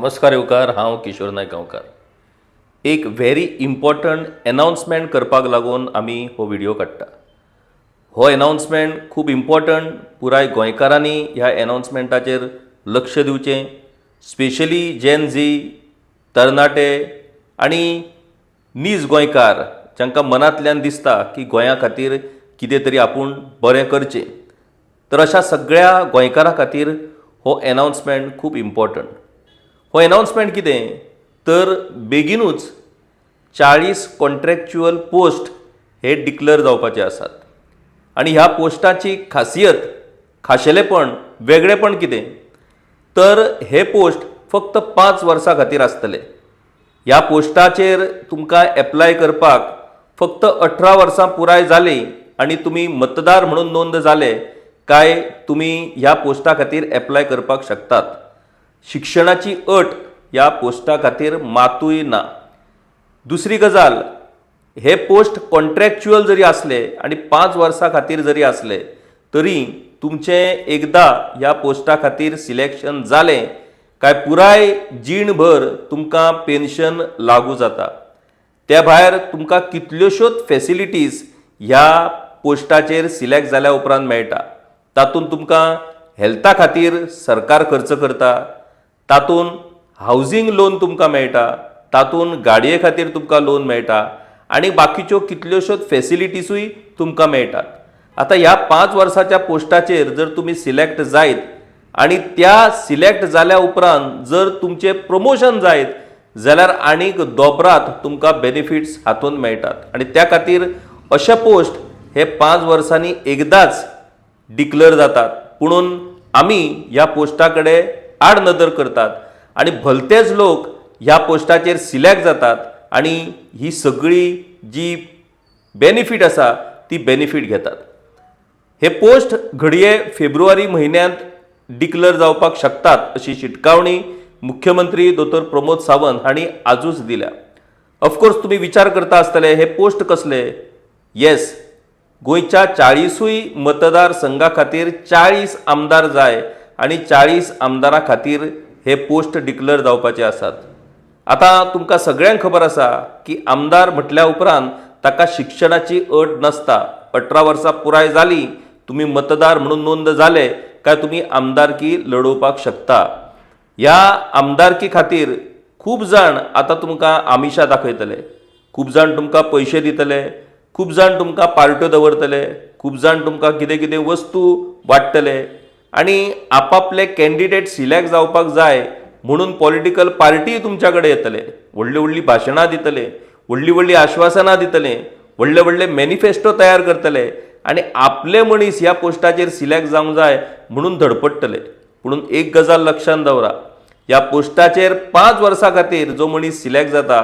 नमस्कार येवकार, हांव किशोर नायक गांवकार. एक व्हेरी इम्पॉर्टंट अनाउन्समेंट करपाक लागून आमी हो व्हिडिओ काडटा. हो अनाउन्समेंट खूब इम्पॉर्टंट. पुराय गोंयकारांनी ह्या अनाउन्समेंटाचेर लक्ष दिवचें. स्पेशली जेन झी, तरणाटे आनी नीज गोंयकार जांकां मनांतल्यान दिसता की गोंया खातीर कितें तरी आपूण बरें करचें. तर अशा सगळ्या गोंयकारां खातीर हो अनाउन्समेंट खूब इम्पॉर्टंट. हो अनाउन्समेंट कितें तर बेगीनूच 40 कॉन्ट्रॅक्च्युअल पोस्ट हे डिक्लेअर जावपाचे आसात. आनी ह्या पोस्टाची खाशेलेपण वेगळेपण कितें तर हे पोस्ट फक्त 5 वर्सां खातीर आसतले. ह्या पोस्टाचेर तुमकां एप्लाय करपाक फक्त 18 वर्सां पुराय जालीं आनी तुमी मतदार म्हणून नोंद जाले काय तुमी ह्या पोस्टा खातीर एप्लाय करपाक शकतात. शिक्षणाची अट ह्या पोस्टा खातीर मातूय ना. दुसरी गजाल, हे पोस्ट कॉन्ट्रॅक्च्युअल जरी असले आनी 5 वर्सां खातीर जरी असले तरी तुमचें एकदा ह्या पोस्टा खातीर सिलेक्शन जालें काय पुराय जीणभर तुमकां पेन्शन लागू जाता. त्या भायर तुमकां कितल्योश्योच फॅसिलिटीज ह्या पोस्टाचेर सिलेक्ट जाल्या उपरांत मेळटा. तातूंत तुमकां हेल्था खातीर सरकार खर्च करता, तातूंत हावजींग लोन तुमकां मेळटा, तातूंत गाडये खातीर तुमकां लोन मेळटा आनी बाकीच्यो कितल्योश्योच फॅसिलिटीजूय तुमकां मेळटात. आतां ह्या 5 वर्साच्या पोस्टाचेर जर तुमी सिलेक्ट जायत आनी त्या सिलेक्ट जाल्या उपरांत जर तुमचें प्रमोशन जायत जाल्यार आनीक दोबरात तुमकां बेनिफिट्स हातूंत मेळटात. आनी त्या खातीर अशे पोस्ट हे 5 वर्सांनी एकदाच डिक्लेअर जातात. पुणून आमी ह्या पोस्टा कडेन आड नदर करतात आनी भलतेच लोक ह्या पोस्टाचेर सिलेक्ट जातात आनी ही सगळी जी बेनिफीट आसा ती बेनिफीट घेतात. हे पोस्ट घडये फेब्रुवारी म्हयन्यांत डिक्लेअर जावपाक शकतात अशी शिटकावणी मुख्यमंत्री दोतोर प्रमोद सावंत हांणी आजूच दिल्या. ऑफकोर्स तुमी विचार करता आसतले हे पोस्ट कसले. येस, गोंयच्या 40 मतदार संघा खातीर 40 आमदार जाय आनी 40 आमदारां खातीर हे पोस्ट डिक्लेअर जावपाचे आसात. आतां तुमकां सगळ्यांक खबर आसा की आमदार म्हटल्या उपरांत ताका शिक्षणाची अट नसता. 18 वर्सां पुराय जालीं तुमी मतदार म्हणून नोंद जाले काय तुमी आमदारकी लडोवपाक शकता. ह्या आमदारकी खातीर खूब जाण आतां तुमकां आमिशां दाखयतले, खूब जाण तुमकां पयशे दितले, खूब जाण तुमकां पार्ट्यो दवरतले, खूब जाण तुमकां कितें कितें वस्तू वाडटले आनी आपापले कॅन्डिडेट सिलेक्ट जावपाक जाय म्हणून पॉलिटिकल पार्टी तुमच्या कडेन येतले, व्हडलीं व्हडलीं भाशणां दितले, व्हडलीं व्हडलीं आश्वासनां दितले, व्हडले व्हडले मॅनिफेस्टो तयार करतले आनी आपले मनीस ह्या पोस्टाचेर सिलेक्ट जावंक जाय म्हणून धडपडटले. म्हणून एक गजाल लक्षांत दवरा, ह्या पोस्टाचेर 5 वर्सां खातीर जो मनीस सिलेक्ट जाता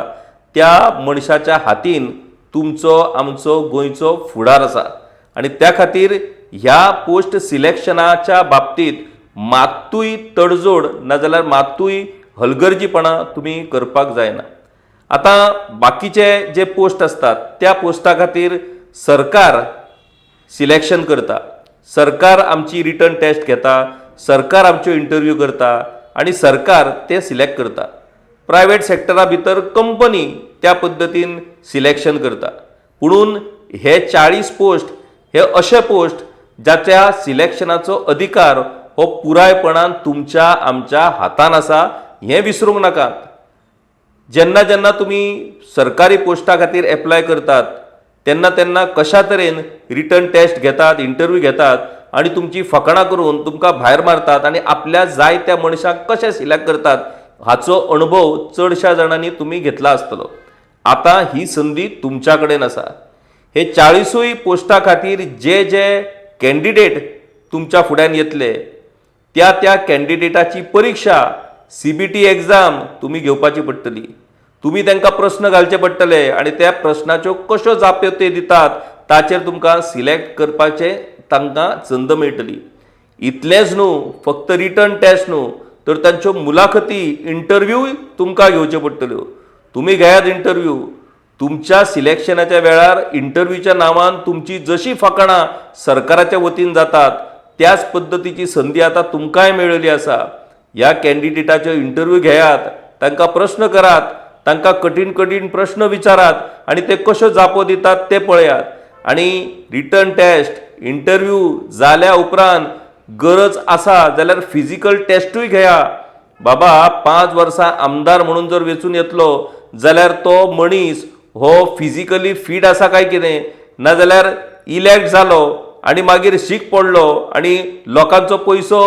त्या मनशाच्या हातीन तुमचो आमचो गोंयचो फुडार आसा. आनी त्या खातीर ह्या पोस्ट सिलेक्शनाच्या बाबतींत मातूय तडजोड नाजाल्यार मातूय हलगर्जीपणा तुमी करपाक जायना. आतां बाकीचे जे पोस्ट असतात त्या पोस्टा खातीर सरकार सिलेक्शन करता, सरकार आमची रिटन टेस्ट घेता, सरकार आमच्यो इंटरव्यू करता आनी सरकार ते सिलेक्ट करता. प्रायवेट सेक्टरा भितर कंपनी त्या पद्दतीन सिलेक्शन करता. पुणून हे 40 पोस्ट हे अशे पोस्ट जाच्या सिलेक्शनाचो अधिकार हो पुरायपणान तुमच्या आमच्या हातान आसा हें विसरूंक नाकात. जेन्ना जेन्ना तुमी सरकारी पोस्टा खातीर एप्लाय करतात तेन्ना तेन्ना कशा तरेन रिटन टेस्ट घेतात, इंटरव्यू घेतात आनी तुमची फकाणां करून तुमकां भायर मारतात आनी आपल्या जाय त्या मनशाक कशें सिलेक्ट करतात हाचो अणभव चडशा जाणांनी तुमी घेतला आसतलो. आतां ही संदी तुमच्या कडेन आसा. हे 40 पोस्टा खातीर जे जे कॅन्डिडेट तुमच्या फुड्यान येतले त्या त्या कॅन्डिडेटाची परीक्षा CBT एग्जाम तुमी घेवपाची पडटली. तुमी तांकां प्रस्न घालचे पडटले आनी त्या प्रस्नाच्यो कश्यो जापो ते दितात ताचेर तुमकां सिलेक्ट करपाचे तांकां संद मेळटली. इतलेंच न्हू, फक्त रिटन टेस्ट न्हू तर तांच्यो मुलाखती इंटरव्यूय तुमकां घेवच्यो पडटल्यो. तुमी घेयात इंटरव्यू, तुमच्या सिलेक्शनाच्या वेळार इंटरव्यूच्या नांवान तुमची जशी फकाणां सरकाराच्या वतीन जातात त्याच पद्दतीची संदी आतां तुमकांय मेळिल्ली आसा. ह्या कॅन्डिडेटाच्यो इंटरव्यू घेयात, तांकां प्रश्न करात, तांकां कठीण कठीण प्रश्न विचारात आणि ते कश्यो जापो दितात ते पळयात. आणि रिटन टेस्ट इंटरव्यू जाल्या उपरांत गरज आसा जाल्यार फिजिकल टेस्टूय घेया. बाबा 5 वर्सां आमदार म्हणून जर वेचून येतलो जाल्यार तो मनीस हो फिजिकली फीट आसा काय कितें, नाजाल्यार इलेक्ट जालो आनी मागीर शीक पडलो आणि लोकांचो पयसो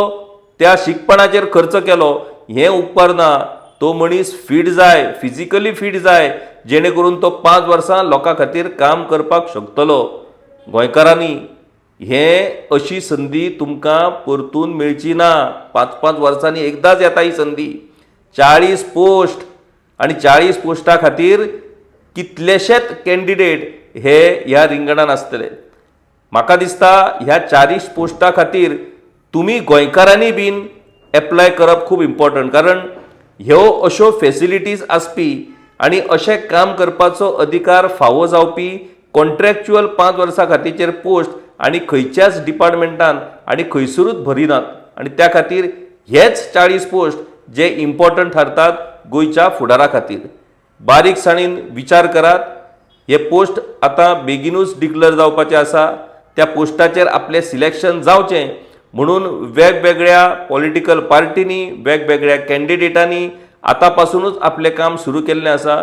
त्या शिकपणाचेर खर्च केलो, हें उपकारना. तो मनीस फीट जाय, फिजिकली फीट जाय, जेणे करून तो 5 वर्सां लोकां खातीर काम करपाक शकतलो. गोंयकारांनी हें अशी संदी तुमकां परतून मेळची ना. 5-5 वर्सांनी एकदांच येता ही संदी. 40 पोस्ट आणि 40 पोस्टा खातीर कितलेशेच कॅन्डिडेट हे ह्या रिंगणान आसतले. म्हाका दिसता ह्या 40 पोस्टा खातीर तुमी गोंयकारांनी बीन एप्लाय करप खूब इम्पॉर्टंट. कारण ह्यो अश्यो फॅसिलिटीज आसपी आनी अशें काम करपाचो अधिकार फावो जावपी कॉन्ट्रॅक्च्युअल 5 वर्सां खातीरचेर पोस्ट आनी खंयच्याच डिपार्टमेंटान आनी खंयसरूच भरिनात. आनी त्या खातीर हेच 40 पोस्ट जे इम्पॉर्टंट थारतात गोंयच्या फुडारा खातीर. बारीकसाणीन विचार करात. हे पोस्ट आतां बेगीनूच डिक्लेअर जावपाचे आसा. त्या पोस्टाचेर आपलें सिलेक्शन जावचें म्हणून वेगवेगळ्या पॉलिटिकल पार्टींनी, वेगवेगळ्या कॅन्डिडेटांनी आतां पासूनच आपलें काम सुरू केल्लें आसा.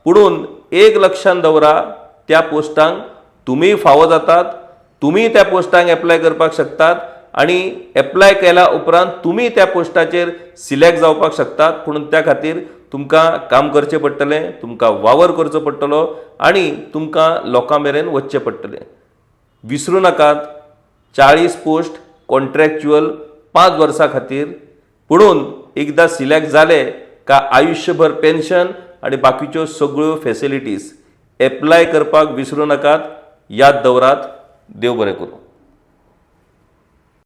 पुणून एक लक्षांत दवरा, त्या पोस्टांक तुमी फावो जातात, तुमी त्या पोस्टांक एप्लाय करपाक शकतात आनी एप्लाय केल्या उपरांत तुमी त्या पोस्टाचेर सिलेक्ट जावपाक शकतात. पुणून त्या खातीर तुमकां काम करचें पडटलें, तुमकां वावर करचो पडटलो आनी तुमकां लोकां मेरेन वचचें पडटलें. विसरूं नाकात, 40 पोस्ट कॉन्ट्रॅक्च्युअल 5 वर्सां खातीर. पुणून एकदां सिलेक्ट जाले का आयुश्यभर पेन्शन आनी बाकीच्यो सगळ्यो फॅसिलिटीज. एप्लाय करपाक विसरूं नाकात. याद दवरात. देव बरें करूं.